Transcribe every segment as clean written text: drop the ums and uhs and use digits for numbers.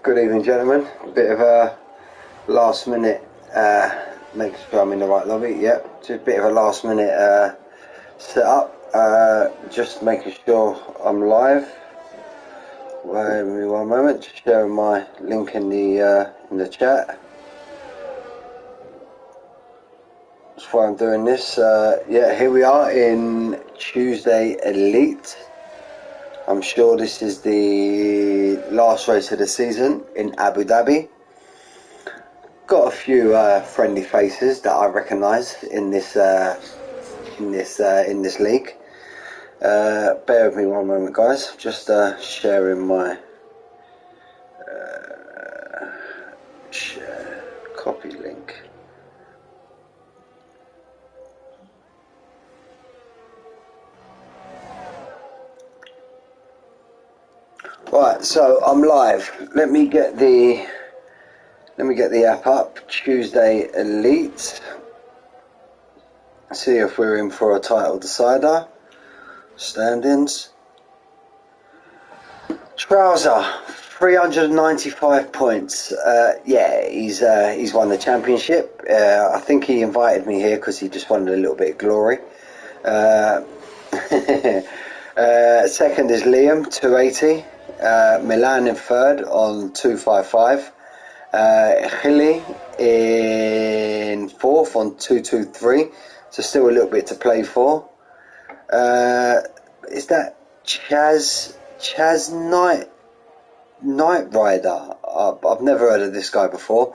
Good evening, gentlemen. A bit of a last minute, making sure I'm in the right lobby. Yep, just a bit of a last minute setup. Just making sure I'm live. Wait me one moment. Just sharing my link in the chat. That's why I'm doing this. Yeah, here we are in Tuesday Elite. I'm sure this is the last race of the season in Abu Dhabi. Got a few friendly faces that I recognise in this league. Bear with me one moment, guys. Just sharing my share copy link. Right, so I'm live. Let me get the app up. Tuesday Elite. See if we're in for a title decider. Standings. Trouser, 395 points. Yeah, he's won the championship. I think he invited me here because he just wanted a little bit of glory. Second is Liam, 280. Milan in third on 255. Hilly in fourth on 223. So still a little bit to play for. Is that Chaz Night Rider? I've never heard of this guy before.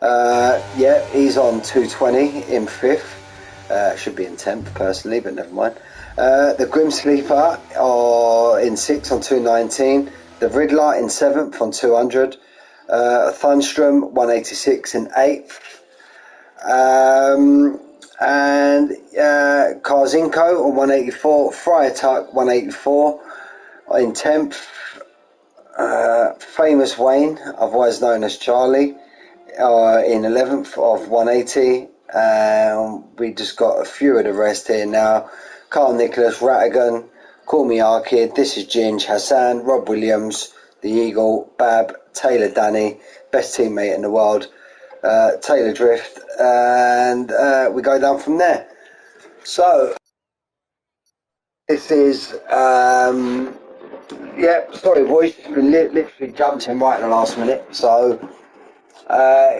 Yeah, he's on 220 in fifth. Should be in 10th personally, but never mind. The Grim Sleeper in 6th on 219. The Riddler in 7th on 200. Thunstrom 186 in 8th. And Karzinko on 184. Friar Tuck 184 in 10th. Famous Wayne, otherwise known as Charlie, in 11th of 180. We just got a few of the rest here now. Carl Nicholas, Rattigan, Call Me Arkid, This is Ginge, Hassan, Rob Williams, The Eagle, Bab, Taylor Danny, best teammate in the world, Taylor Drift, and we go down from there. So this is yeah, sorry boys, we literally jumped in right in the last minute. So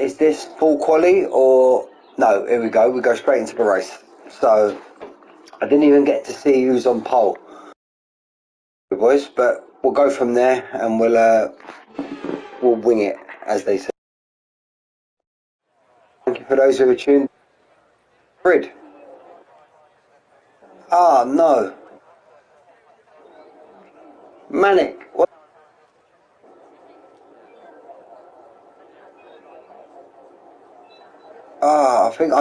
is this full quali or no? Here we go straight into the race. So I didn't even get to see who's on pole, boys, but we'll go from there and we'll wing it, as they say. Thank you for those who are tuned. Grid. Ah, no. Manic. What? I think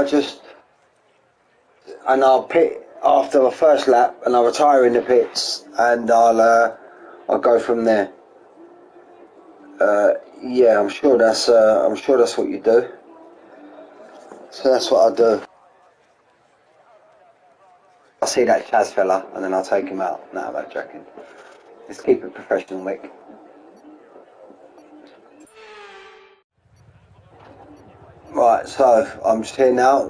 I'll pit after the first lap and I'll retire in the pits and I'll go from there. Yeah, I'm sure that's what you do. So that's what I'll do. I'll see that Chaz fella and then I'll take him out. No, I'm joking. Let's keep it professional, Mick. Right, so I'm just here now.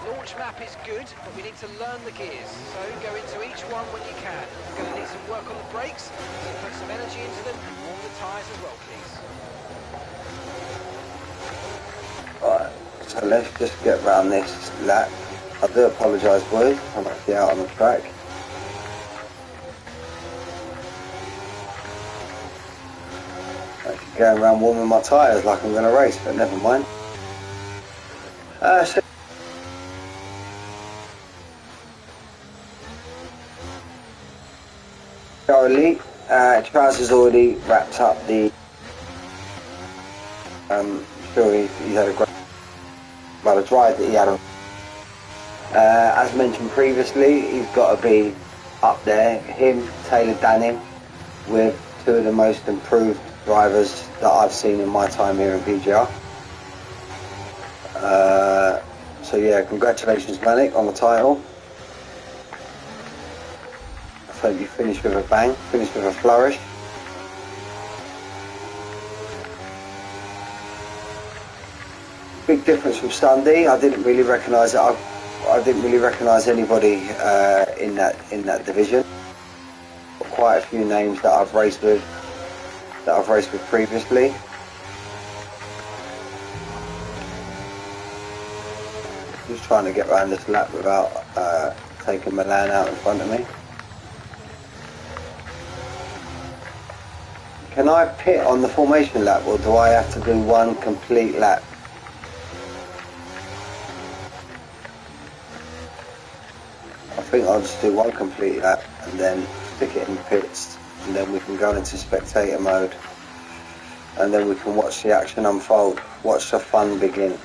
Launch map is good, but we need to learn the gears, so go into each one when you can. We're going to need some work on the brakes, so put some energy into them and warm the tyres as well, please. Right, so let's just get round this lap. I do apologise, boys, I'm actually out on the track. Actually going around warming my tyres like I'm going to race, but never mind. So Elite, Trousers already wrapped up the sure he's had a great drive that he had on. As mentioned previously, he's got to be up there, him, Taylor Danning, with two of the most improved drivers that I've seen in my time here in PGR. So yeah, congratulations Manik on the title. I hope you finish with a bang, finish with a flourish. Big difference from Sunday. I didn't really recognise it. I didn't really recognise anybody in that division. Quite a few names that I've raced with previously. Just trying to get around this lap without taking Milan out in front of me. Can I pit on the formation lap, or do I have to do one complete lap? I think I'll just do one complete lap and then stick it in pits, and then we can go into spectator mode, and then we can watch the action unfold, watch the fun begin.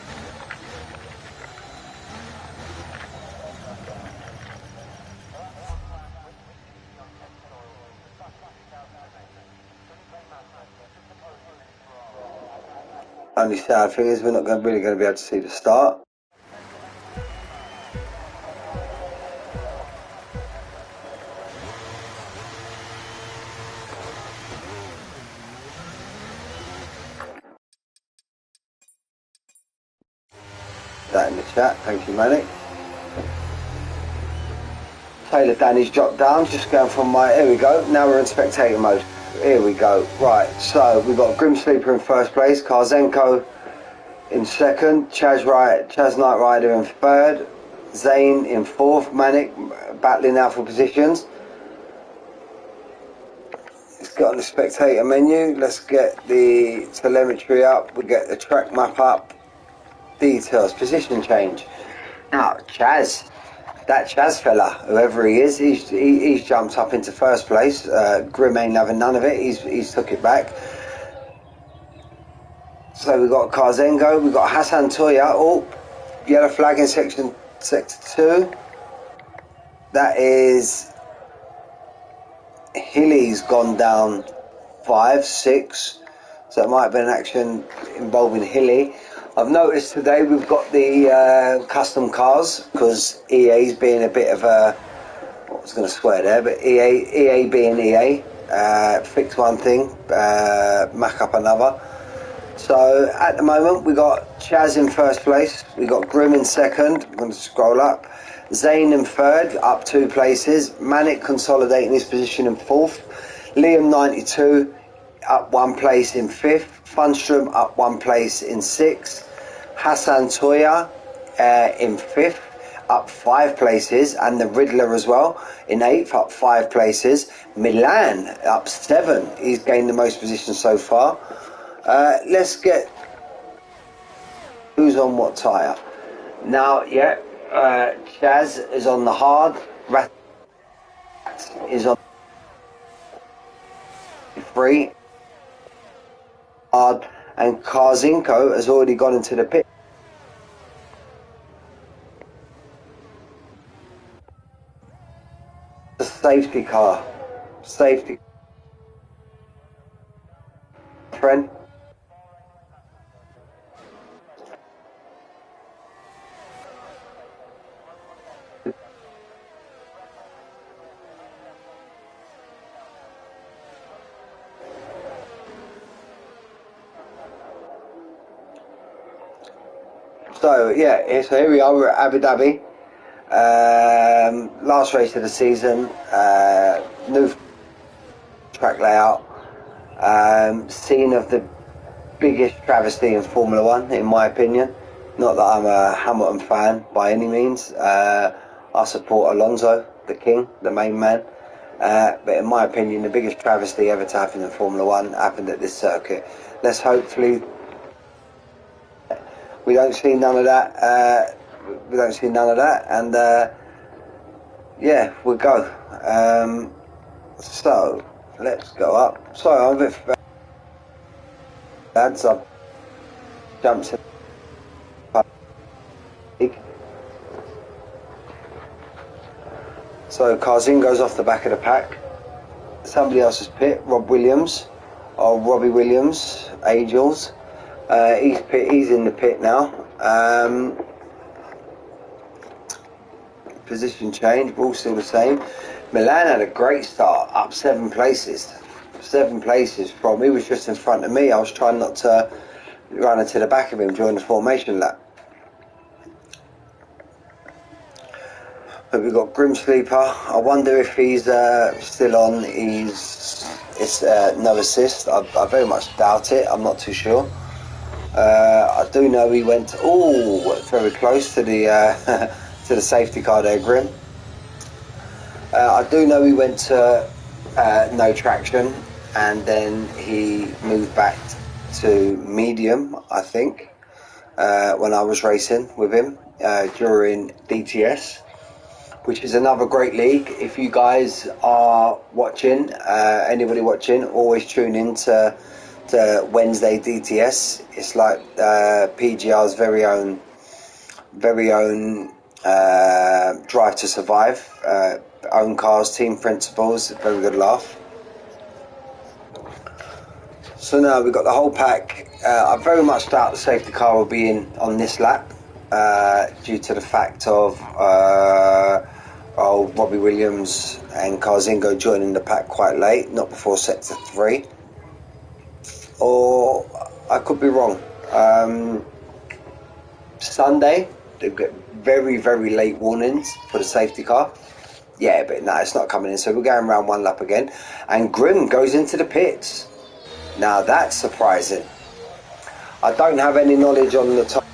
Only sad thing is we're not really going to be able to see the start. That in the chat, thank you Manik. Taylor Danny's dropped down, just going from my, here we go, now we're in spectator mode. Here we go, right, so we've got Grim Sleeper in first place, Karzenko in second, Chaz Knight Rider in third, Zane in fourth, Manik battling now for positions. Let's get on the spectator menu, let's get the telemetry up, we get the track map up, details, position change. Now, Chaz. That Chaz fella, whoever he is, he's jumped up into first place. Grim ain't having none of it. He's took it back. So we've got Karzengo, we've got Hassan Toya. Oh, yellow flag in sector 2. That is Hilly's gone down 5, 6. So it might have been an action involving Hilly. I've noticed today we've got the custom cars, because EA's being a bit of a, I was going to swear there, but EA being EA, fix one thing, mack up another. So at the moment we got Chaz in first place, we got Grim in second, I'm going to scroll up, Zane in third, up 2 places, Manik consolidating his position in fourth, Liam 92 up 1 place in fifth, Funstrom up 1 place in sixth, Hassan Toya in 5th, up 5 places, and the Riddler as well in 8th, up 5 places. Milan up 7, he's gained the most positions so far. Let's get who's on what tyre. Now, yeah, Chaz is on the hard, Rat is on 3, hard, and Karzenko has already gone into the pit. The safety car. Safety. Friend. So yeah, so here we are, we're at Abu Dhabi. Last race of the season, new track layout, scene of the biggest travesty in Formula One, in my opinion. Not that I'm a Hamilton fan by any means. I support Alonso, the king, the main man. But in my opinion, the biggest travesty ever to happen in Formula One happened at this circuit. Let's hopefully we don't see none of that. We don't see none of that, and yeah, we'll go. So let's go up. Sorry, I'm a bit bad, so I've jumped in. So Karzin goes off the back of the pack. Somebody else's pit, Rob Williams. of Robbie Williams, Angels. He's in the pit now. Position change, all still the same. Milan had a great start, up 7 places. 7 places from, he was just in front of me. I was trying not to run into the back of him during the formation lap. But we've got Grim Sleeper. I wonder if he's still on. It's no assist. I very much doubt it. I'm not too sure. I do know he went very close to the to the safety car there, Grim. I do know he went to no traction, and then he moved back to medium, I think, when I was racing with him during DTS, which is another great league. If you guys are watching, anybody watching, always tune in to Wednesday DTS. It's like PGR's very own Drive to Survive. Own cars, team principles, very good laugh. So now we've got the whole pack. I very much doubt the safety car will be in on this lap due to the fact of Robbie Williams and Carzingo joining the pack quite late, not before sector 3. Or I could be wrong. Sunday, they've got very, very late warnings for the safety car. Yeah, but no, it's not coming in. So we're going around 1 lap again. And Grim goes into the pits. Now that's surprising. I don't have any knowledge on the top.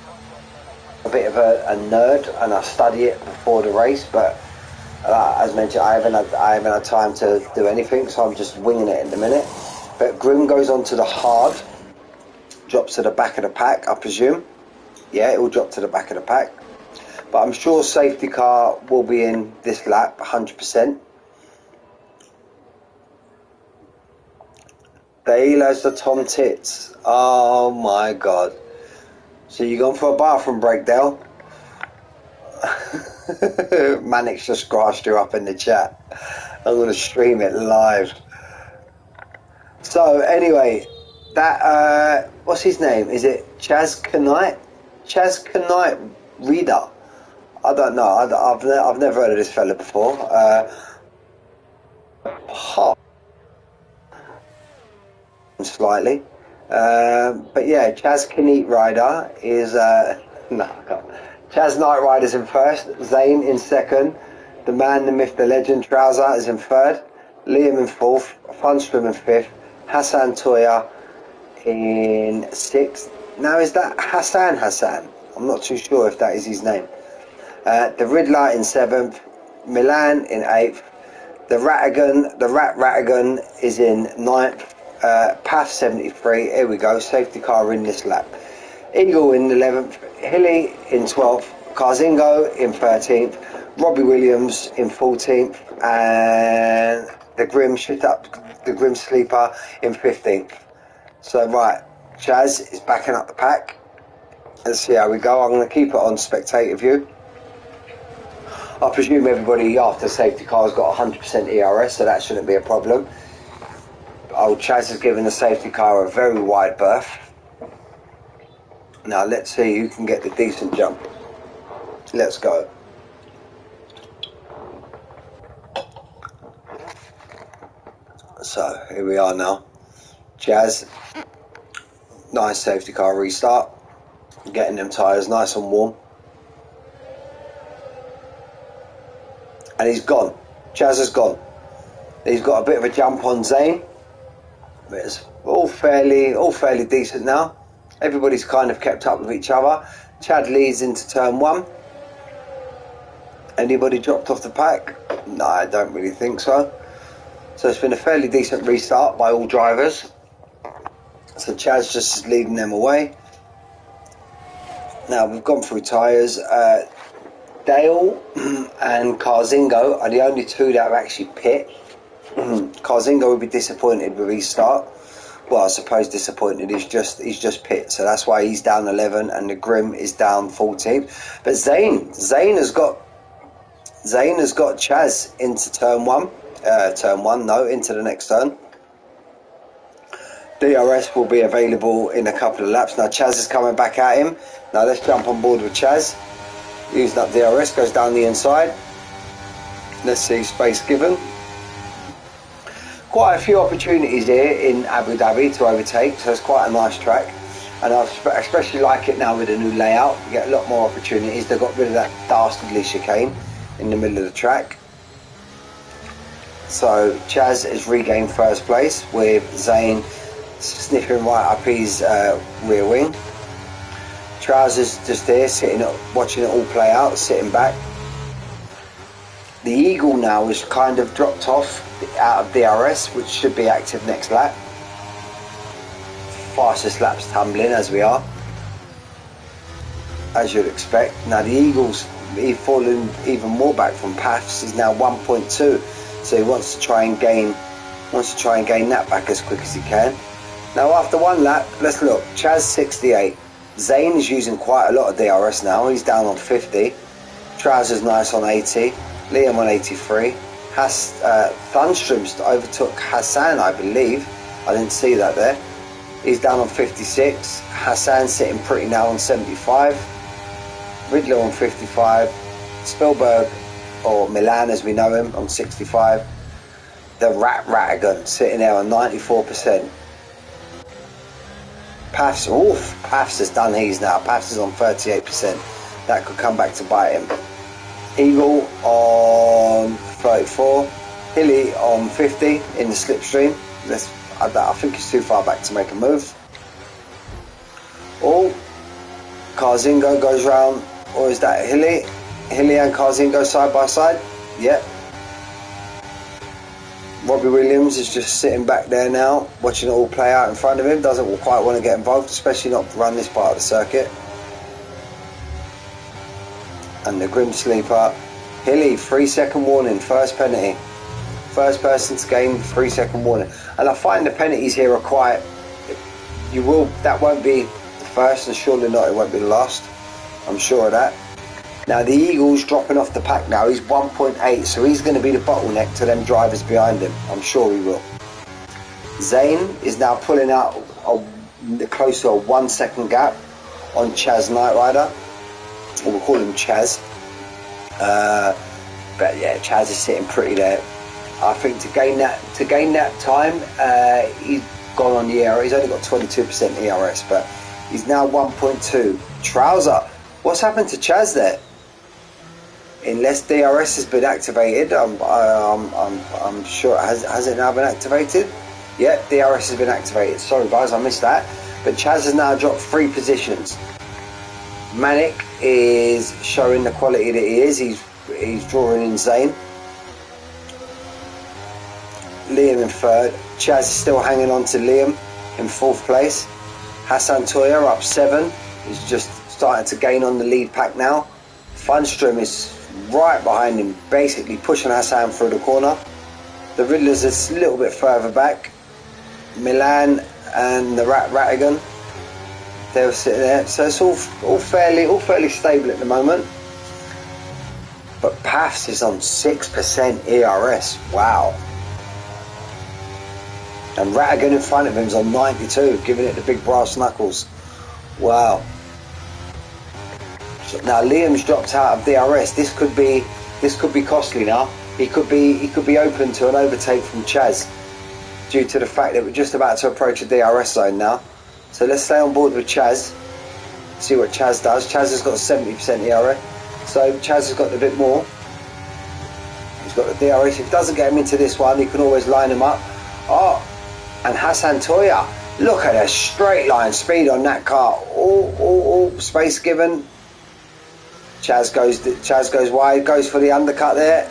I'm a bit of a nerd, and I study it before the race. But as mentioned, I haven't had time to do anything, so I'm just winging it in the minute. But Grim goes on to the hard, drops to the back of the pack, I presume. Yeah, it will drop to the back of the pack. But I'm sure safety car will be in this lap, 100%. Dale has the Tom Tits. Oh my god. So you gone for a bathroom break, Dale? Manic's just grassed you up in the chat. I'm going to stream it live. So anyway, that, what's his name? Is it Chaz Knight? Chaz Knight Reader? I don't know. I've never heard of this fella before. Slightly. But yeah, Chaz Knight Rider is... no, I can't. Chaz Knight Rider's in first. Zane in second. The man, the myth, the legend, Trouser is in third. Liam in fourth. Funstrom in fifth. Hassan Toya in sixth. Now, is that Hassan? I'm not too sure if that is his name. The Riddler in 7th, Milan in 8th, the Rat Ratigan is in 9th, Path 73, here we go, safety car in this lap. Eagle in 11th, Hilly in 12th, Carzingo in 13th, Robbie Williams in 14th, and the Grim Sleeper in 15th. So right, Chaz is backing up the pack. Let's see how we go. I'm going to keep it on spectator view. I presume everybody after safety car has got 100% ERS, so that shouldn't be a problem. Old Chaz has given the safety car a very wide berth. Now let's see who can get the decent jump. Let's go. So here we are now. Chaz, nice safety car restart. Getting them tyres nice and warm. And he's gone. Chaz has gone. He's got a bit of a jump on Zane. But it's all fairly decent now. Everybody's kind of kept up with each other. Chad leads into turn 1. Anybody dropped off the pack? No, I don't really think so. So it's been a fairly decent restart by all drivers. So Chad's just leading them away. Now we've gone through tyres. Dale and Carzingo are the only two that have actually pit. Carzingo would be disappointed with his start. Well, I suppose disappointed. He's just pit, so that's why he's down 11 and the Grim is down 14. But Zane has got Chaz into turn 1. Into the next turn. DRS will be available in a couple of laps. Now Chaz is coming back at him. Now let's jump on board with Chaz. Using up DRS, goes down the inside. Let's see, space given. Quite a few opportunities here in Abu Dhabi to overtake, so it's quite a nice track. And I especially like it now with the new layout. You get a lot more opportunities. They got rid of that dastardly chicane in the middle of the track. So Chaz has regained first place with Zayn sniffing right up his rear wing. Trousers just there, sitting up, watching it all play out, sitting back. The Eagle now has kind of dropped off out of DRS, which should be active next lap. Fastest laps tumbling as we are, as you'd expect. Now the Eagle's fallen even more back from PAFs. He's now 1.2, so he wants to try and gain that back as quick as he can. Now after one lap, let's look. Chaz 68. Zayn is using quite a lot of DRS now. He's down on 50. Trousers nice on 80. Liam on 83. Thunstrom's overtook Hassan, I believe. I didn't see that there. He's down on 56. Hassan sitting pretty now on 75. Riddler on 55. Spielberg, or Milan as we know him, on 65. The Ratagun sitting there on 94%. Pafs has done his now. Pafs is on 38%. That could come back to bite him. Eagle on 34. Hilly on 50 in the slipstream. I think he's too far back to make a move. Karzingo goes round, or is that Hilly? Hilly and Karzingo side by side? Yep. Robbie Williams is just sitting back there now, watching it all play out in front of him. Doesn't quite want to get involved, especially not run this part of the circuit. And the Grim Sleeper. Hilly, 3-second warning, first penalty. First person to gain 3-second warning. And I find the penalties here are quite... that won't be the first, and surely not, it won't be the last. I'm sure of that. Now the Eagle's dropping off the pack now. He's 1.8, so he's going to be the bottleneck to them drivers behind him. I'm sure he will. Zayn is now pulling out close to a 1-second gap on Chaz Knight Rider. Or we'll call him Chaz. But yeah, Chaz is sitting pretty there. I think to gain that time, he's gone on the ERS. He's only got 22% ERS, but he's now 1.2. Trouser, what's happened to Chaz there? Unless DRS has been activated, I'm sure. Has it now been activated? Yep, DRS has been activated. Sorry guys, I missed that. But Chaz has now dropped 3 positions. Manic is showing the quality that he is. He's drawing in Zayn. Liam in 3rd. Chaz is still hanging on to Liam in 4th place. Hassan Toya up 7. He's just starting to gain on the lead pack now. Funstrom is right behind him, basically pushing Hassan through the corner. The Riddler's a little bit further back. Milan and the Ratagun, they were sitting there. So it's all fairly stable at the moment. But Pafs is on 6% ERS. Wow. And Ratagun in front of him is on 92, giving it the big brass knuckles. Wow. So now Liam's dropped out of DRS. This could be costly now. He could be open to an overtake from Chaz, due to the fact that we're just about to approach a DRS zone now. So let's stay on board with Chaz. See what Chaz does. Chaz has got 70% ERS. So Chaz has got a bit more. He's got the DRS. If he doesn't get him into this one, he can always line him up. Oh, and Hassan Toya. Look at the straight line speed on that car. All space given. Chaz goes wide, goes for the undercut there.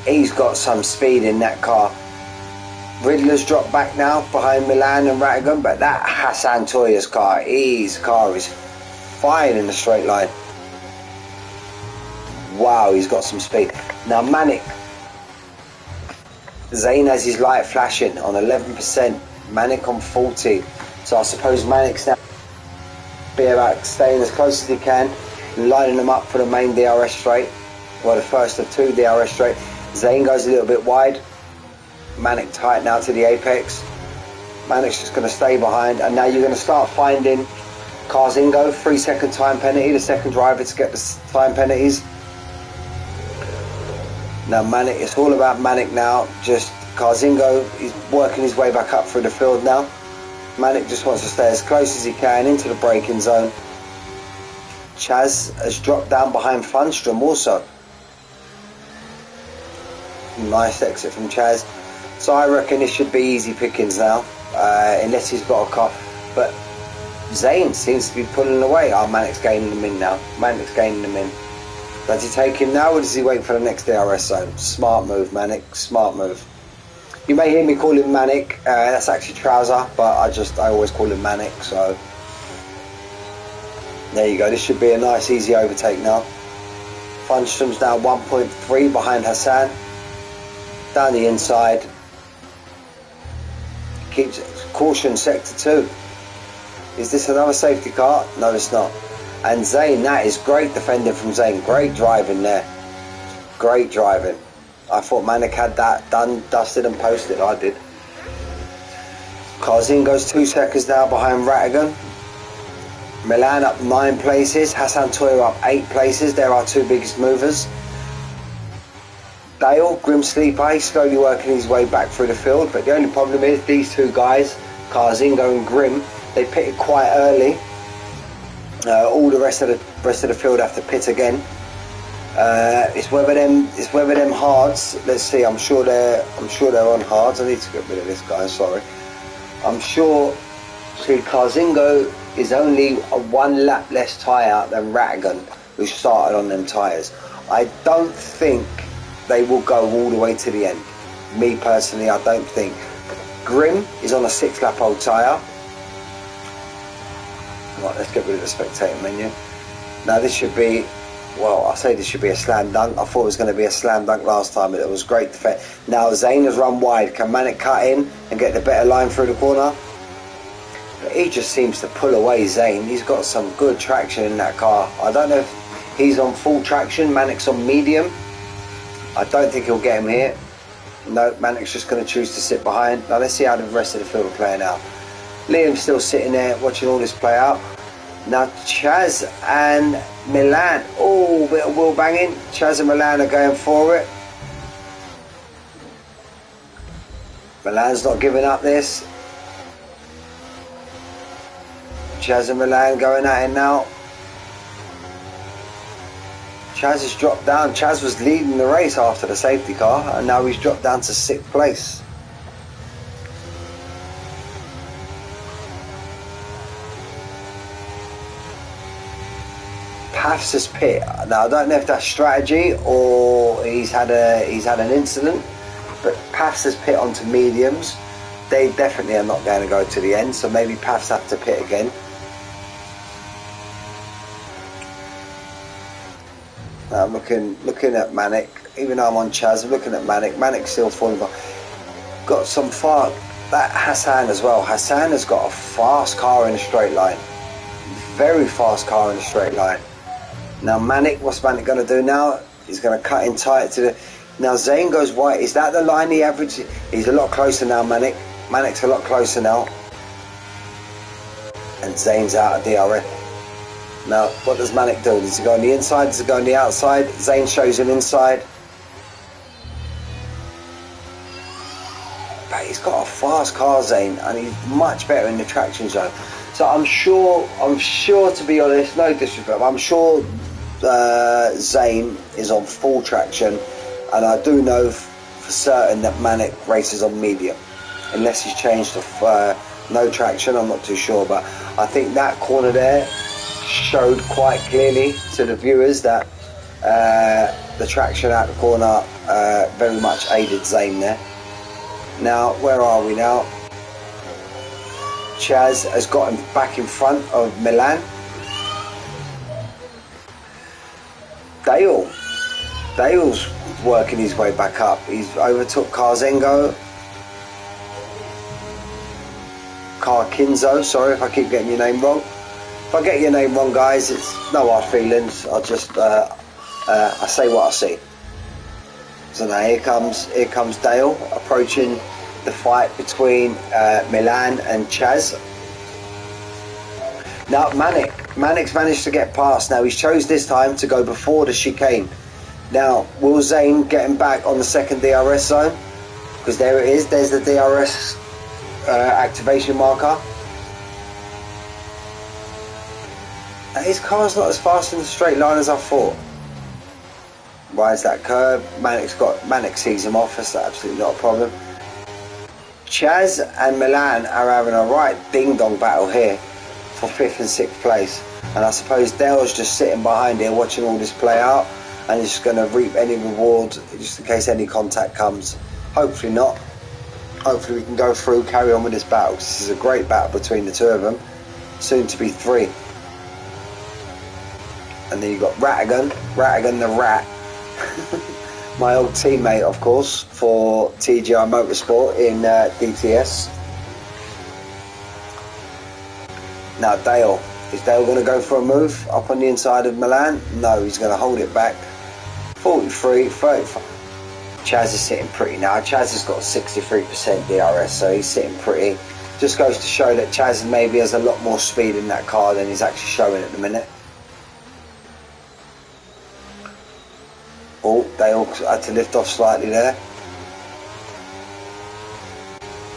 He's got some speed in that car. Riddler's dropped back now behind Milan and Ratagun, but that Hassan Toya's car, his car is fine in the straight line. Wow, he's got some speed. Now Manic, Zayn has his light flashing on 11%, Manic on 40. So I suppose Manic's now be about staying as close as he can and lining them up for the main DRS straight, well, the first of 2 DRS straight. Zane goes a little bit wide. Manic tight now to the apex. Manic's just going to stay behind, and now you're going to start finding Carzingo, 3-second time penalty, the second driver to get the time penalties. Now Manic, it's all about Manic now. Just Carzingo is working his way back up through the field now. Manic just wants to stay as close as he can into the braking zone. Chaz has dropped down behind Funstrom also. Nice exit from Chaz. So I reckon it should be easy pickings now, unless he's got a car. But Zane seems to be pulling away. Oh, Manic's gaining him in now. Manic's gaining him in. Does he take him now, or does he wait for the next DRS zone? Smart move, Manic. Smart move. You may hear me call him Manic. That's actually Trouser, but I always call him Manic. So there you go. This should be a nice, easy overtake now. Funstrom's now 1.3 behind Hassan. Down the inside. Keeps caution sector 2. Is this another safety car? No, it's not. And Zane, that is great defending from Zane. Great driving there. Great driving. I thought Manic had that done, dusted and posted. I did. Karzin goes 2 seconds now behind Rattigan. Milan up 9 places. Hassan Toyer up 8 places. They're our 2 biggest movers. Dale, Grim Sleeper, he's slowly working his way back through the field, but the only problem is these 2 guys, Carzingo and Grim, they pitted quite early. All the rest of the field have to pit again. It's whether them hards. Let's see. I'm sure they're on hards. I need to get rid of this guy. Sorry. I'm sure. See, Carzingo is only a 1 lap less tyre than Rattigan, who started on them tyres. I don't think they will go all the way to the end. Me personally, I don't think. Grim is on a 6 lap old tyre. Right, let's get rid of the spectator menu. Now this should be, well, I say this should be a slam dunk. I thought it was going to be a slam dunk last time, but it was great defense. Now Zane has run wide. Can Manic cut in and get the better line through the corner? But he just seems to pull away Zane. He's got some good traction in that car. I don't know if he's on full traction. Manic's on medium. I don't think he'll get him here. No, Manic's just going to choose to sit behind. Now let's see how the rest of the field are playing out. Liam's still sitting there watching all this play out. Now Chaz and Milan, oh, bit of wheel banging. Chaz and Milan are going for it. Milan's not giving up this. Chaz and Milan going at it now. Chaz has dropped down. Chaz was leading the race after the safety car, and now he's dropped down to 6th place. Pafs has pit. Now I don't know if that's strategy or he's had an incident, but Pafs has pit onto mediums. They definitely are not going to go to the end, so maybe Pafs have to pit again. Now I'm looking at Manic. Even though I'm on Chaz, I'm looking at Manic. Manic's still falling behind. Got some far. That Hassan as well. Hassan has got a fast car in a straight line. Very fast car in a straight line. Now Manic, what's Manic going to do now? He's going to cut in tight to the... Now Zane goes white. Is that the line he averaged? He's a lot closer now, Manic. Manic's a lot closer now. And Zane's out of DRS. Now, what does Manic do? Does he go on the inside? Does he go on the outside? Zane shows him inside. But he's got a fast car, Zane, and he's much better in the traction zone. So I'm sure, to be honest, no disrespect, I'm sure Zane is on full traction, and I do know for certain that Manic races on medium, unless he's changed to no traction. I'm not too sure, but I think that corner there showed quite clearly to the viewers that the traction out the corner very much aided Zane there. Now, where are we now? Chaz has got him back in front of Milan. Dale's working his way back up. He's overtook Carzingo. Carkinzo, sorry if I keep getting your name wrong. If I get your name wrong, guys, it's no hard feelings. I just I say what I see. So now here comes Dale approaching the fight between Milan and Chaz. Now Manic's managed to get past. Now he's chose this time to go before the chicane. Now will Zane get him back on the second DRS zone? Because there it is, there's the DRS activation marker. Now, his car's not as fast in the straight line as I thought. Rides that curve, Manic sees him off, that's absolutely not a problem. Chaz and Milan are having a right ding-dong battle here for 5th and 6th place, and I suppose Dale's just sitting behind here watching all this play out and is going to reap any reward just in case any contact comes. Hopefully not. Hopefully we can go through, carry on with this battle. This is a great battle between the two of them, soon to be 3. And then you've got Rattigan the Rat, my old teammate of course for TGR Motorsport in DTS. Now Dale, is Dale going to go for a move up on the inside of Milan? No, he's going to hold it back. 43, 35. Chaz is sitting pretty now. Chaz has got 63% DRS, so he's sitting pretty. Just goes to show that Chaz maybe has a lot more speed in that car than he's actually showing at the minute. Oh, Dale had to lift off slightly there.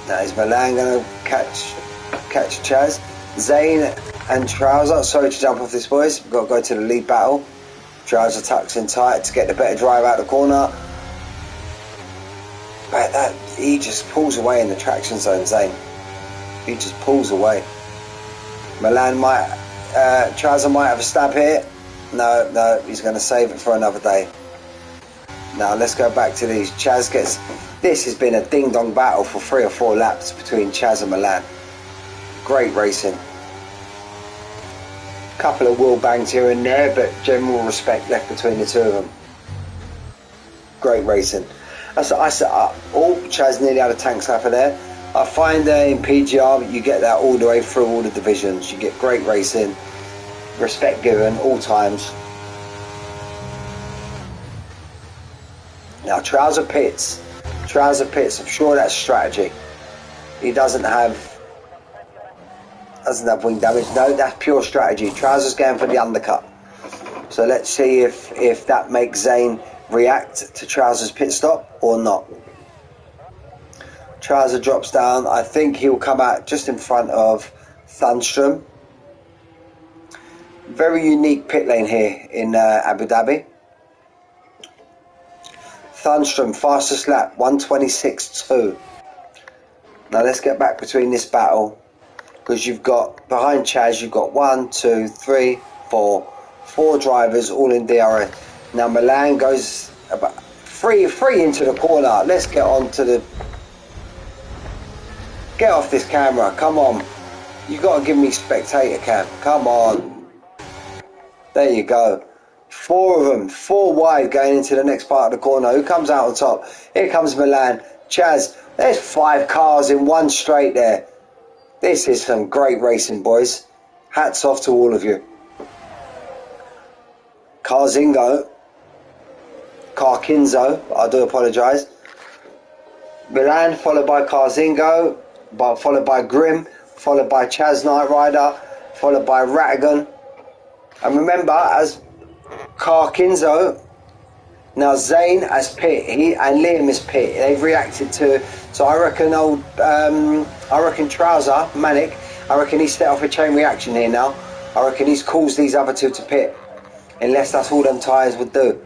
Now is Milan going to catch Chaz? Zane and Trouser, sorry to jump off this boys, we've got to go to the lead battle. Trouser tucks in tight to get the better drive out the corner. But that, he just pulls away in the traction zone, Zane. He just pulls away. Milan Trouser might have a stab here. No, he's going to save it for another day. Now let's go back to these. Chaz gets, this has been a ding-dong battle for 3 or 4 laps between Chaz and Milan. Great racing. Couple of wheel bangs here and there, but general respect left between the two of them. Great racing. Chaz nearly had a tank slapper there. I find in PGR you get that all the way through all the divisions. You get great racing, respect given all times. Now Trouser pits, I'm sure that's strategy. He doesn't have wing damage. No, that's pure strategy. Trouser's going for the undercut. So let's see if that makes Zane react to Trouser's pit stop or not. Trouser drops down. I think he'll come out just in front of Thunstrom. Very unique pit lane here in Abu Dhabi. Thunstrom, fastest lap, 1:26.2. Now let's get back between this battle, because you've got, behind Chaz, you've got 1, 2, 3, 4 drivers all in DRS. Now Milan goes about free into the corner. Let's get on to the, get off this camera, come on. You got to give me spectator cam, come on. There you go. 4 of them, 4 wide going into the next part of the corner. Who comes out on top? Here comes Milan. Chaz, there's 5 cars in one straight there. This is some great racing, boys. Hats off to all of you. Carkinzo, I do apologise. Milan followed by Carkinzo, followed by Grim, followed by Chaz Knight Rider, followed by Rattigan. And remember, as Carkinzo, now Zane as pit, and Liam is pit. They've reacted to, so I reckon Trouser, Manic, I reckon he's set off a chain reaction here now. I reckon he's caused these other 2 to pit, unless that's all them tyres would do.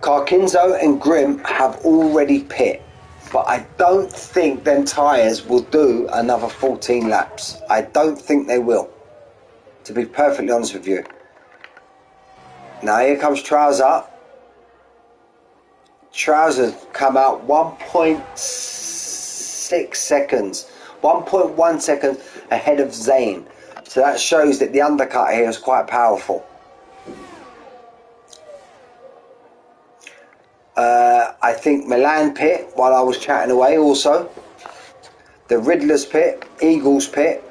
Carkinzo and Grim have already pit, but I don't think them tyres will do another 14 laps. I don't think they will, to be perfectly honest with you. Now here comes Trouser. Trouser's come out 1.6 seconds, 1.1 seconds ahead of Zane. So that shows that the undercut here is quite powerful. I think Milan pit while I was chatting away also. The Riddler's pit, Eagles pit.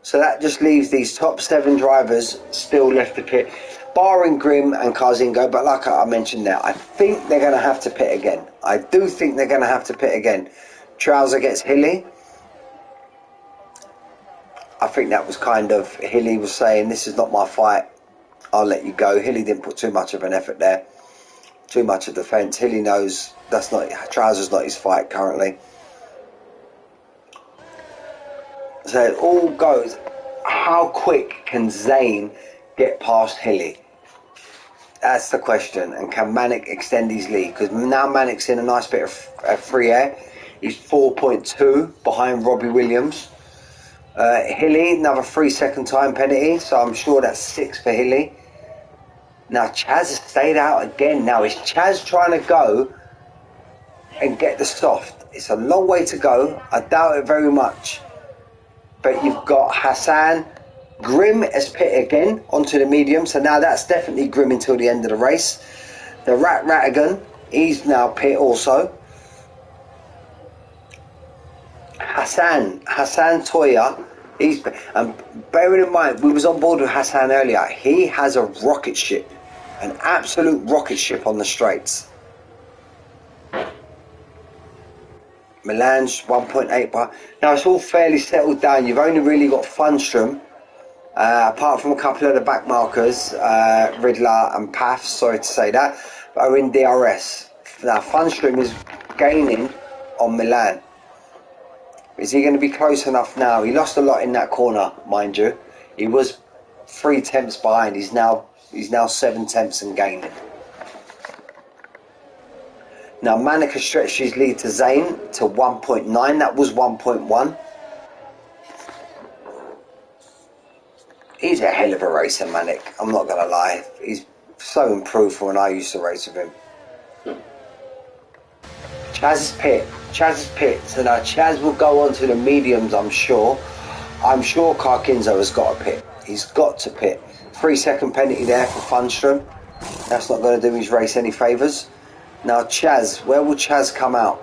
So that just leaves these top 7 drivers still left to pit, barring Grimm and Karzingo. But like I mentioned there, I think they're going to have to pit again. I do think they're going to have to pit again. Trouser gets Hilly. I think that was kind of, Hilly was saying, this is not my fight, I'll let you go. Hilly didn't put too much of an effort there, too much of defence. Hilly knows that's not, Trouser's not his fight currently. So it all goes, how quick can Zane get past Hilly? That's the question. And can Manic extend his lead? Because now Manic's in a nice bit of free air. He's 4.2 behind Robbie Williams. Hilly, another 3-second time penalty, so I'm sure that's 6 for Hilly. Now Chaz has stayed out again. Now is Chaz trying to go and get the soft? It's a long way to go. I doubt it very much. But you've got Hassan. Grimm has pit again onto the medium, so now that's definitely Grimm until the end of the race. The Ratigan, he's now pit also. Hassan Toya, and bearing in mind we was on board with Hassan earlier, he has a rocket ship, an absolute rocket ship on the straights. Milan's 1.8 bar. Now it's all fairly settled down. You've only really got Funstrom, apart from a couple of the back markers, Riddler and Path, sorry to say that, but are in DRS. Now Funstrom is gaining on Milan. Is he going to be close enough now? He lost a lot in that corner, mind you. He was 3 tenths behind. He's now 7 tenths and gaining. Now Manic has stretched his lead to Zane to 1.9. That was 1.1. He's a hell of a racer, Manic. I'm not going to lie. He's so improved from when I used to race with him. Chaz is pit. So now Chaz will go on to the mediums, I'm sure. I'm sure Karkinzo has got to pit. He's got to pit. 3-second penalty there for Funstrom. That's not going to do his race any favours. Now Chaz, where will Chaz come out?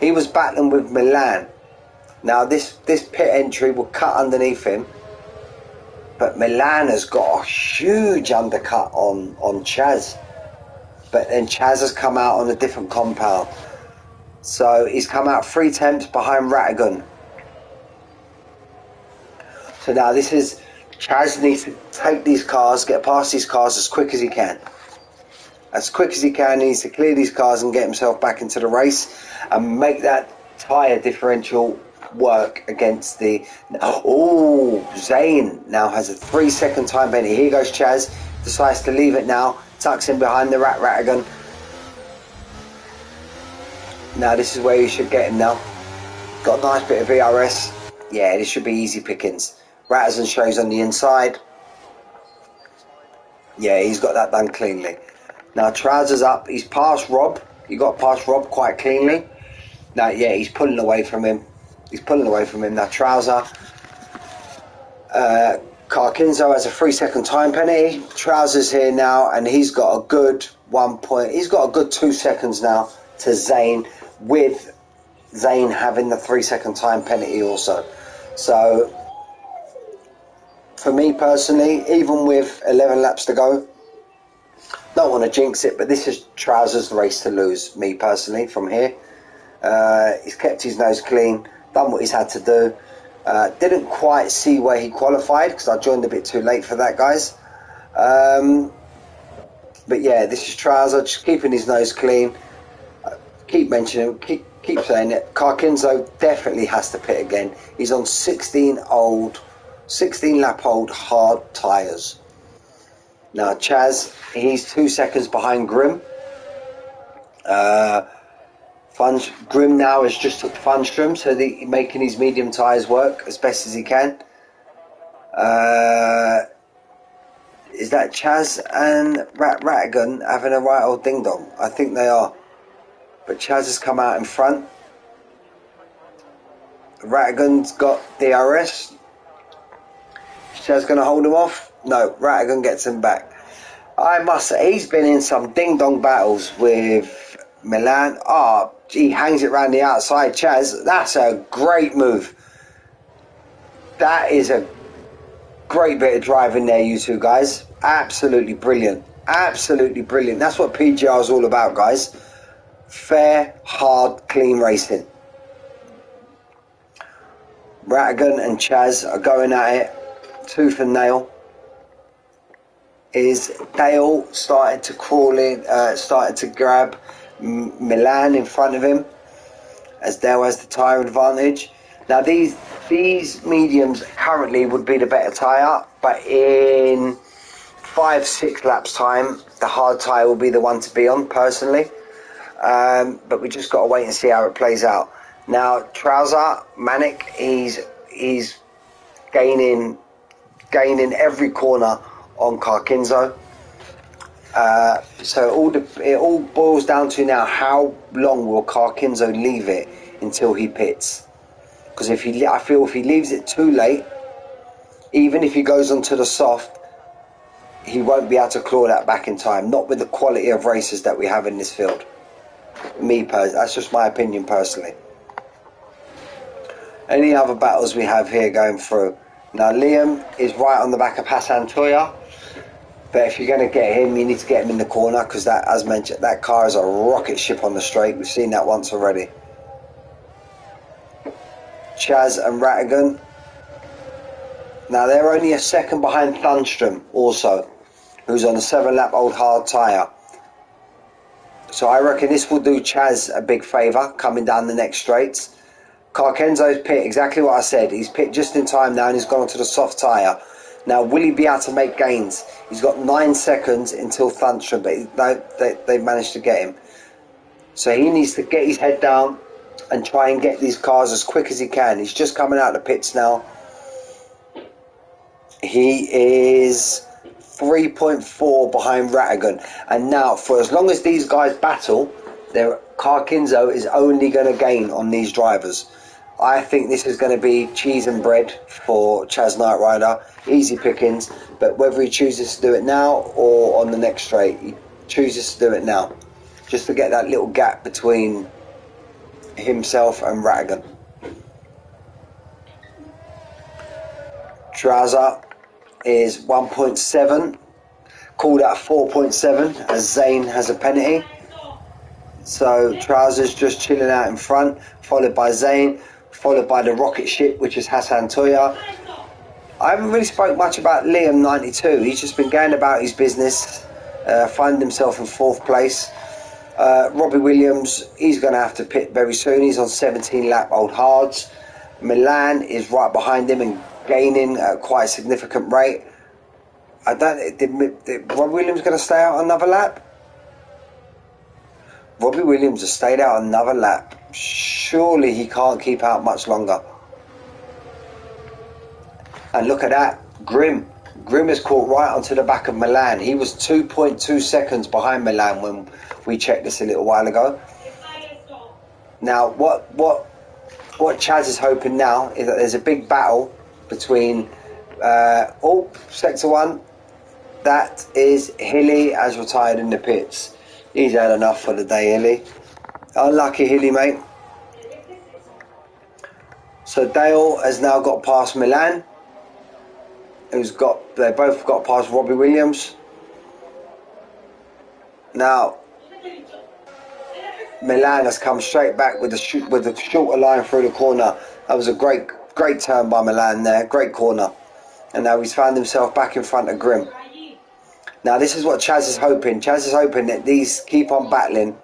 He was battling with Milan. Now this pit entry will cut underneath him. But Milan has got a huge undercut on Chaz. But then Chaz has come out on a different compound. So he's come out 3 tenths behind Ratigan. So now this is, Chaz needs to take these cars, get past these cars as quick as he can. As quick as he can, he needs to clear these cars and get himself back into the race and make that tyre differential work against the... Oh, Zane now has a 3-second time penalty. Here goes Chaz, decides to leave it now, tucks in behind the Ratigan. Now this is where you should get him now. Got a nice bit of VRS. Yeah, this should be easy pickings. Ratterson shows on the inside. Yeah, he's got that done cleanly. Now Trousers up. He's past Rob. He got past Rob quite cleanly. Now, yeah, he's pulling away from him. Now Trouser. Karkinzo has a 3-second time penalty. Trousers here now, and he's got a good 1 point. He's got a good 2 seconds now to Zane, with Zane having the 3-second time penalty also. So for me personally, even with 11 laps to go, don't want to jinx it, but this is Trousers' race to lose, me personally, from here. He's kept his nose clean, done what he's had to do. Didn't quite see where he qualified because I joined a bit too late for that, guys. But yeah, this is Trouser, just keeping his nose clean. Keep mentioning, keep saying it. Karkinzo definitely has to pit again. He's on 16 lap old hard tyres. Now Chaz, he's 2 seconds behind Grimm. Grimm now has just took Funstrom, so he's making his medium tyres work as best as he can. Is that Chaz and Ratigan having a right old ding dong? I think they are. But Chaz has come out in front. Ratigan's got DRS. Is Chaz going to hold him off? No, Ratigan gets him back. I must say, he's been in some ding dong battles with Milan. Oh, he hangs it round the outside. Chaz, that's a great move. That is a Great bit of driving there, you two guys. Absolutely brilliant. Absolutely brilliant. That's what PGR is all about, guys. Fair, hard, clean racing. Rattigan and Chaz are going at it tooth and nail. Is Dale started to crawl in, started to grab Milan in front of him, as Dale has the tyre advantage. Now these mediums currently would be the better tyre, but in 5-6 laps time the hard tyre will be the one to be on personally. But we just got to wait and see how it plays out. Now Trouser, Manic, he's gaining every corner on Carkinzo. So it all boils down to now, how long will Carkinzo leave it until he pits? Because I feel if he leaves it too late, even if he goes onto the soft, he won't be able to claw that back in time. Not with the quality of racers that we have in this field. That's just my opinion personally. Any other battles we have here going through? Now Liam is right on the back of Hassan Toya, but if you're going to get him, you need to get him in the corner, because that, as mentioned, that car is a rocket ship on the straight. We've seen that once already. Chaz and Rattigan. Now they're only a second behind Thunstrom also, who's on a 7-lap old hard tyre. So I reckon this will do Chaz a big favour coming down the next straights. Carkenzo's pit, exactly what I said. He's pit just in time now and he's gone onto the soft tyre. Now, will he be able to make gains? He's got 9 seconds until Thunstrom, but they've managed to get him. So he needs to get his head down and try and get these cars as quick as he can. He's just coming out of the pits now. He is 3.4 behind Rattigan. And now, for as long as these guys battle, Carkinzo is only going to gain on these drivers. I think this is going to be cheese and bread for Chaz Knight Rider. Easy pickings, but whether he chooses to do it now or on the next straight, he chooses to do it now, just to get that little gap between himself and Rattigan. Trouser is 1.7, called at 4.7 as Zane has a penalty. So Trouser's just chilling out in front, followed by Zane, followed by the rocket ship, which is Hassan Toya. I haven't really spoke much about Liam 92. He's just been going about his business, finding himself in 4th place. Robbie Williams, he's going to have to pit very soon. He's on 17-lap old hards. Milan is right behind him and gaining at quite a significant rate. Did Robbie Williams going to stay out another lap? Robbie Williams has stayed out another lap. Surely he can't keep out much longer. And look at that, Grimm is caught right onto the back of Milan. He was 2.2 seconds behind Milan when we checked this a little while ago. Now, what Chaz is hoping now is that there's a big battle between Sector 1. That is Hilly has retired in the pits. He's had enough for the day, Hilly. Unlucky Hilly, mate. So Dale has now got past Milan. They both got past Robbie Williams. Now Milan has come straight back with the shorter line through the corner. That was a great turn by Milan there, great corner. And now he's found himself back in front of Grimm. Now this is what Chaz is hoping. Chaz is hoping that these keep on battling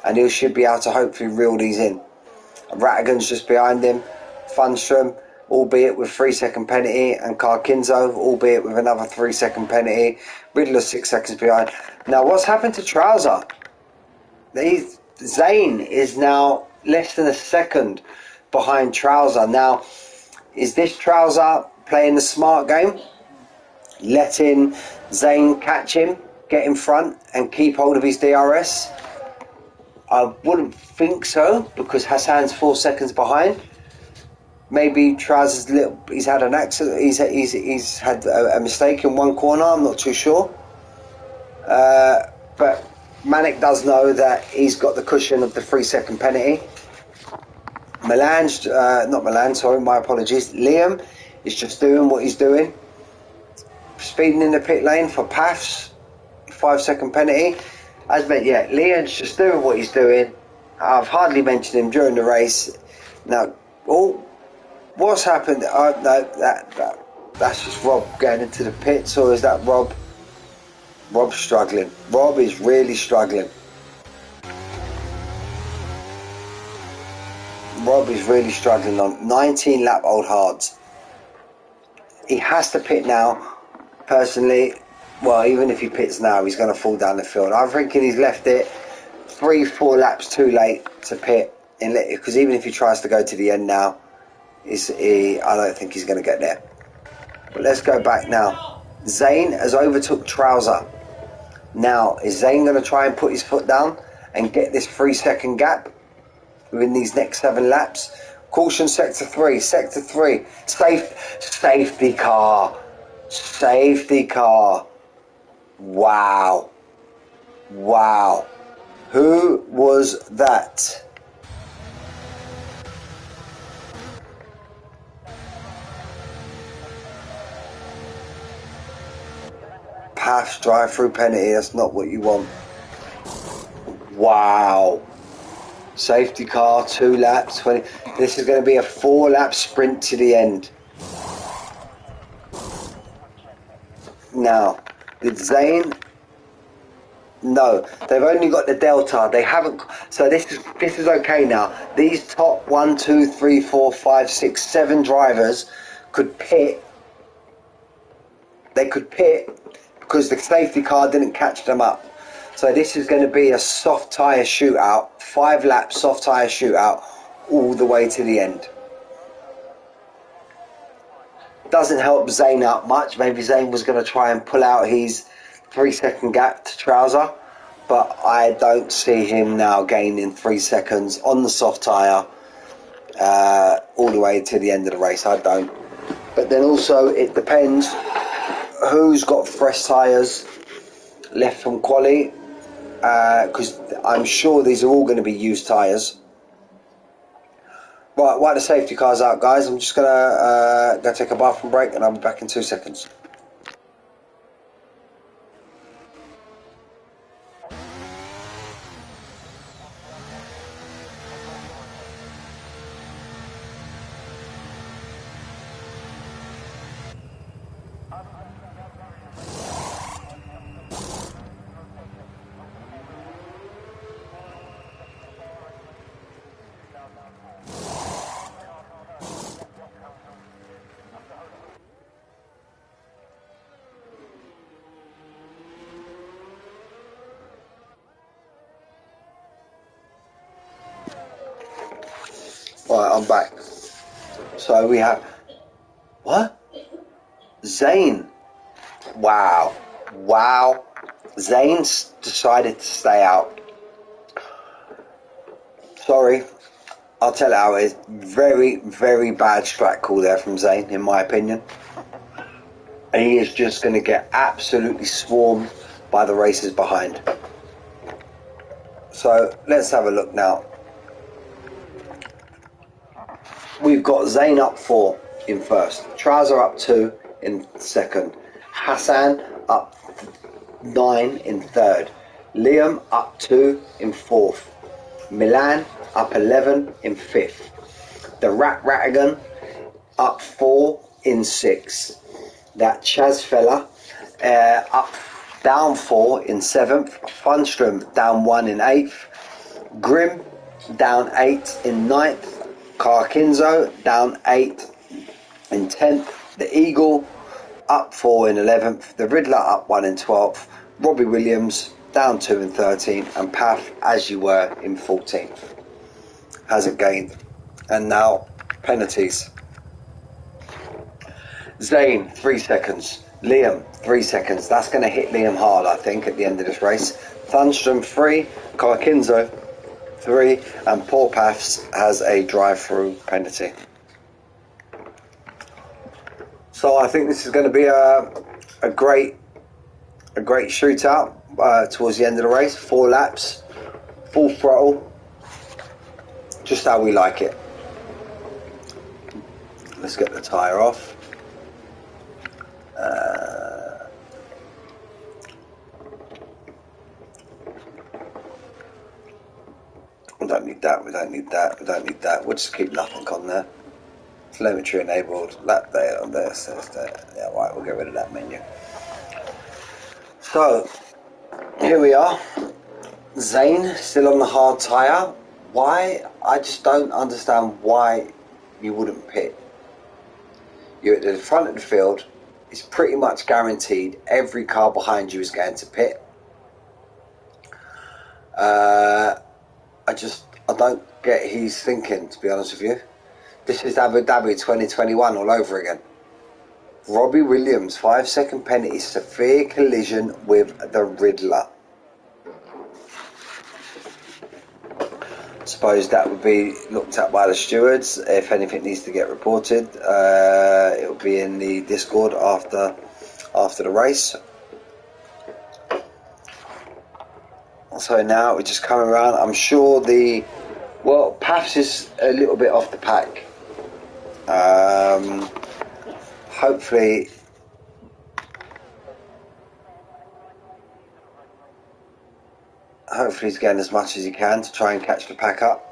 and he should be able to hopefully reel these in. Rattigan's just behind him. Funstrom, albeit with 3-second penalty, and Carkinzo, albeit with another 3-second penalty. Riddler 6 seconds behind. Now what's happened to Trouser? Zane is now less than a second behind Trouser. Now, is this Trouser playing the smart game? Letting Zane catch him, get in front and keep hold of his DRS? I wouldn't think so, because Hassan's 4 seconds behind. Maybe Trouser's he's had an accident, he's had a mistake in one corner, I'm not too sure. But Manic does know that he's got the cushion of the 3-second penalty. Liam is just doing what he's doing. speeding in the pit lane for Pafs, 5-second penalty. As meant, yeah, Leon's just doing what he's doing. I've hardly mentioned him during the race. Now, what's happened? No, that's just Rob going into the pits, or is that Rob? Rob's struggling. Rob is really struggling. Rob is really struggling on 19 lap old hards. He has to pit now. Personally, well, even if he pits now, he's going to fall down the field. I'm thinking he's left it 3-4 laps too late to pit, because even if he tries to go to the end now, I don't think he's going to get there. But let's go back now. Zayn has overtook Trouser. Now, is Zayn going to try and put his foot down and get this 3-second gap within these next 7 laps? Caution sector 3, safety car. Wow. Who was that? Pass drive-through penalty, that's not what you want. Wow. Safety car, 2 laps, 20. This is going to be a 4-lap sprint to the end. Now, did Zayn? No, they've only got the delta. They haven't. So this is okay now. These top 1, 2, 3, 4, 5, 6, 7 drivers could pit. They could pit because the safety car didn't catch them up. So this is going to be a soft tyre shootout, 5-lap soft tyre shootout all the way to the end. Doesn't help Zayn out much. Maybe Zayn was going to try and pull out his 3-second gap to Trouser, but I don't see him now gaining 3 seconds on the soft tyre all the way to the end of the race. I don't. But then also it depends who's got fresh tyres left from quali, because I'm sure these are all going to be used tyres. Right, while the safety car's out, guys, I'm just going to go take a bathroom break, and I'll be back in 2 seconds. Right, I'm back. So we have... What? Zayn. Wow. Zayn's decided to stay out. Sorry. I'll tell it how it is. Very, very bad strike call there from Zayn, in my opinion. And he is just going to get absolutely swarmed by the racers behind. So let's have a look now. We've got Zayn up 4 in first, Trouser up 2 in second, Hassan up 9 in third, Liam up 2 in fourth, Milan up 11 in fifth, the Rattigan up 4 in sixth, that Chaz fella up down 4 in seventh, Funstrom down 1 in eighth, Grim down 8 in ninth, Carkinzo down 8 in 10th, the Eagle up 4 in 11th, the Riddler up 1 in 12th, Robbie Williams down 2 in 13th, and Path, as you were, in 14th. Hasn't gained. And now, penalties. Zayn, 3 seconds. Liam, 3 seconds. That's going to hit Liam hard, I think, at the end of this race. Thunstrom, 3. Carkinzo, 3, and Paul Paths has a drive-through penalty. So I think this is going to be a great shootout towards the end of the race. 4 laps, full throttle, just how we like it. Let's get the tyre off. don't need that, we don't need that, we don't need that. We'll just keep nothing on there. Telemetry enabled, lap data on there, says that. Yeah, right, we'll get rid of that menu. So, here we are. Zane, still on the hard tyre. Why? I just don't understand why you wouldn't pit. You're at the front of the field. It's pretty much guaranteed every car behind you is going to pit. I don't get his thinking, to be honest with you. This is Abu Dhabi 2021 all over again. Robbie Williams, 5-second penalty, severe collision with the Riddler. Suppose that would be looked at by the stewards. If anything needs to get reported, it will be in the Discord after the race. So now we're just coming around. I'm sure Pafs is a little bit off the pack. Hopefully he's getting as much as he can to try and catch the pack up.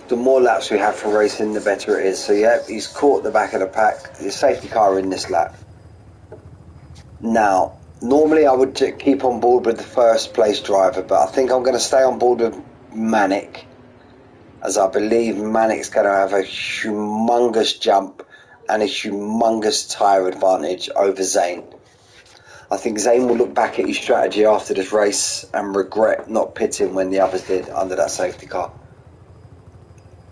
The more laps we have for racing, the better it is. So yeah, he's caught the back of the pack. The safety car in this lap. Now, normally I would keep on board with the first place driver, but I think I'm going to stay on board with Manic, as I believe Manic's going to have a humongous jump and a humongous tyre advantage over Zane. I think Zane will look back at his strategy after this race and regret not pitting when the others did under that safety car.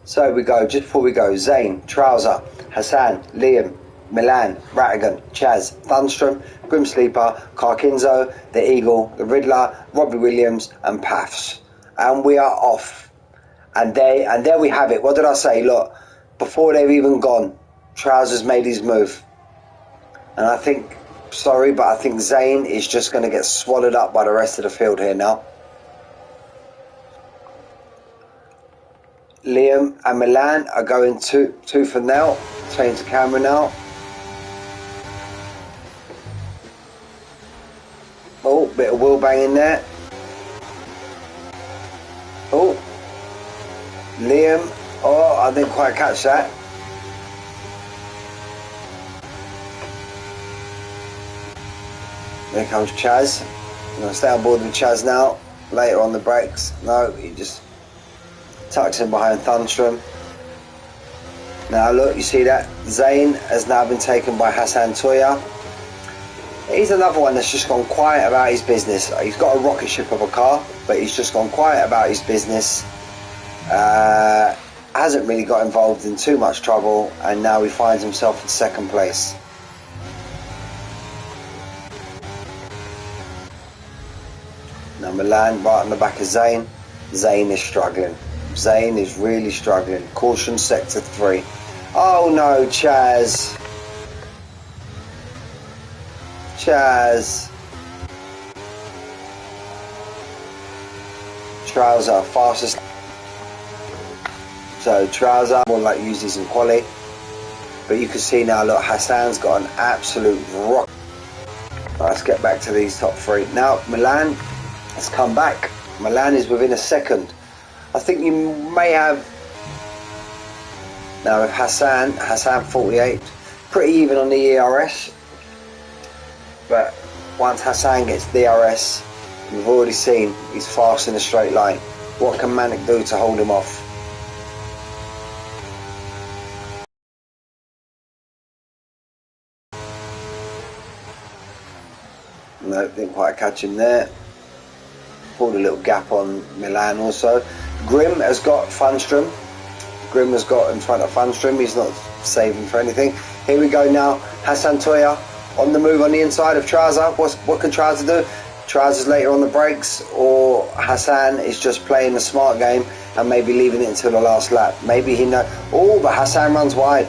So we go, just before we go, Zane, Trouser, Hassan, Liam, Milan, Rattigan, Chaz, Thunstrom, Grimsleeper, Carkinzo, the Eagle, the Riddler, Robbie Williams and Pafs. And we are off. And there we have it. What did I say? Look, before they've even gone, Trousers made his move. And I think, sorry, but I think Zane is just going to get swallowed up by the rest of the field here now. Liam and Milan are going tooth and nail. Change the camera now. Oh, bit of wheel banging there. Oh, Liam. Oh, I didn't quite catch that. There comes Chaz. I'm going to stay on board with Chaz now. Later on the brakes. No, he just tucks in behind Thunstrom. Now look, you see that? Zane has now been taken by Hassan Toya. He's another one that's just gone quiet about his business. He's got a rocket ship of a car, but he's just gone quiet about his business. Hasn't really got involved in too much trouble, and now he finds himself in second place. Now Milan right on the back of Zane. Zane is struggling. Zane is really struggling. Caution sector 3. Oh no, Chaz. Chaz. Trouser, fastest. So Trouser, more like uses in quali. But you can see now, look, Hassan's got an absolute rock. Let's get back to these top 3. Now, Milan has come back. Milan is within a second. I think you may have, now with Hassan 48, pretty even on the ERS, but once Hassan gets DRS, we've already seen he's fast in a straight line. What can Manic do to hold him off? No, didn't quite catch him there. Pulled a little gap on Milan also. Grim has got Funstrom. Grim has got in front of Funstrom. He's not saving for anything. Here we go now. Hassan Toya on the move on the inside of Trouser. What can Trouser do? Trouser's later on the brakes, or Hassan is just playing the smart game and maybe leaving it until the last lap. Maybe he knows. Oh, but Hassan runs wide.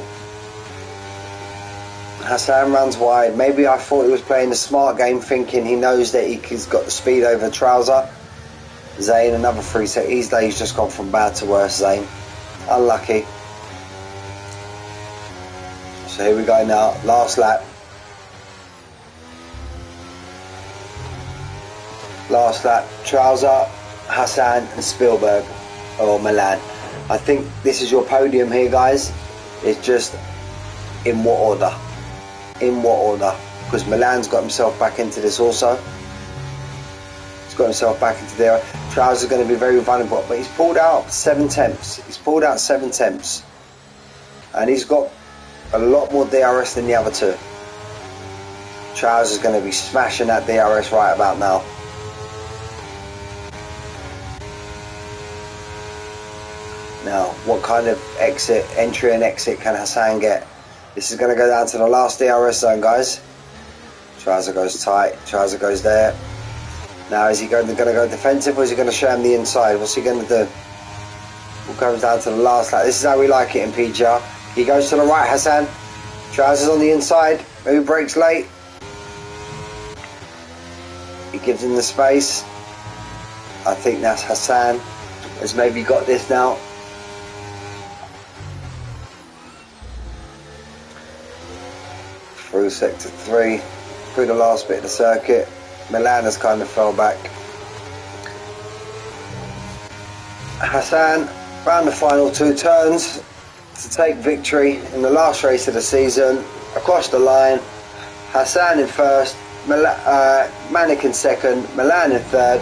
Hassan runs wide. Maybe I thought he was playing the smart game, thinking he knows that he's got the speed over Trouser. Zane, another 3 seconds. His day's just gone from bad to worse, Zane. Unlucky. So here we go now. Last lap. last lap, Trouser, Hassan and Spielberg, or Milan. I think this is your podium here, guys. It's just in what order? In what order? Because Milan's got himself back into this also. He's got himself back into there. Trouser's going to be very vulnerable, but he's pulled out 7 tenths. He's pulled out 7 tenths. And he's got a lot more DRS than the other two. Trouser's going to be smashing that DRS right about now. Now, what kind of entry and exit can Hassan get? This is going to go down to the last DRS zone, guys. Trouser goes tight. Trouser goes there. Now, is he going to go defensive, or is he going to show him the inside? What's he going to do? What comes down to the last lap? This is how we like it in PGR. He goes to the right, Hassan. Trouser's on the inside. Maybe brakes late. He gives him the space. I think that's Hassan has maybe got this now. Through sector 3, through the last bit of the circuit. Milan has kind of fell back. Hassan round the final 2 turns to take victory in the last race of the season. Across the line, Hassan in first, Manic in second, Milan in third,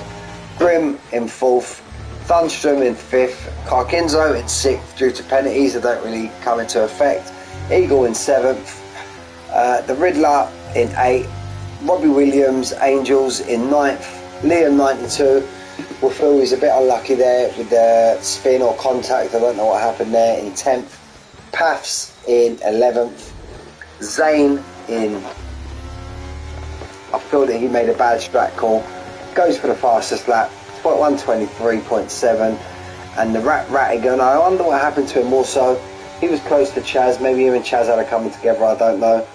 Grimm in fourth, Thunstrom in fifth, Carkinzo in sixth due to penalties that don't really come into effect, Eagle in seventh, the Riddler in eighth, Robbie Williams, Angels in ninth, Liam 92. We'll feel he's a bit unlucky there with the spin or contact. I don't know what happened there. In 10th, Pafs in 11th, Zane in. I feel that he made a bad strat call. Goes for the fastest lap, 123.7, and the Rattigan. I wonder what happened to him also. He was close to Chaz. Maybe him and Chaz had a coming together. I don't know.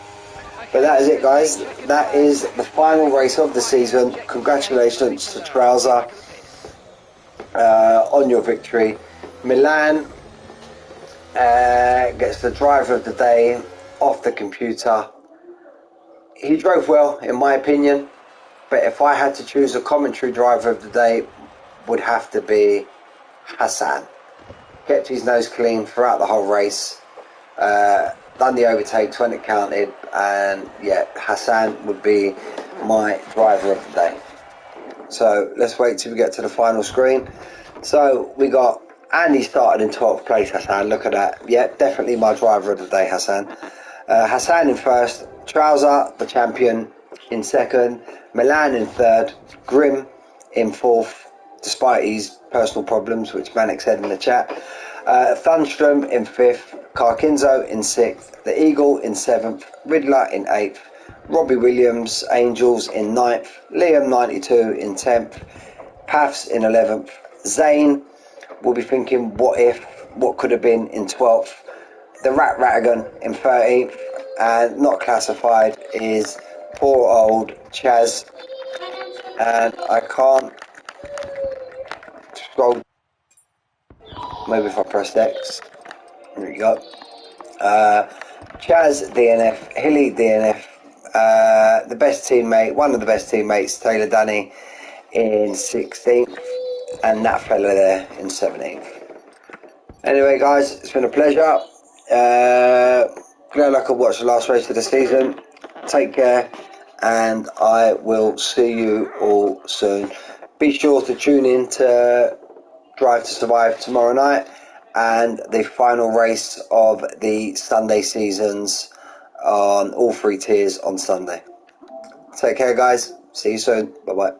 But that is it, guys. That is the final race of the season. Congratulations to Trouser on your victory. Milan gets the driver of the day off the computer. He drove well, in my opinion. But if I had to choose a commentary driver of the day, would have to be Hassan. Kept his nose clean throughout the whole race. Done the overtakes when it counted, and yeah, Hassan would be my driver of the day. So let's wait till we get to the final screen. So we got Andy started in 12th place. Hassan, look at that. Yeah, definitely my driver of the day, Hassan. Hassan in first, Trouser the champion in second, Milan in third, Grimm in fourth, despite his personal problems, which Manic said in the chat. Thunstrom in fifth, Carkinzo in sixth, the Eagle in seventh, Riddler in eighth, Robbie Williams, Angels in ninth, Liam 92 in 10th, Pafs in 11th, Zane will be thinking what could have been in 12th, the Rattigan in 13th, and not classified is poor old Chaz, and I can't scroll. Maybe if I press X. There you go. Chaz DNF, Hilly DNF, the best teammate, one of the best teammates, Taylor Dunny in 16th, and that fella there in 17th. Anyway, guys, it's been a pleasure. Glad I could watch the last race of the season. Take care, and I will see you all soon. Be sure to tune in to Drive to Survive tomorrow night, and the final race of the Sunday seasons on all 3 tiers on Sunday. Take care, guys. See you soon. Bye bye.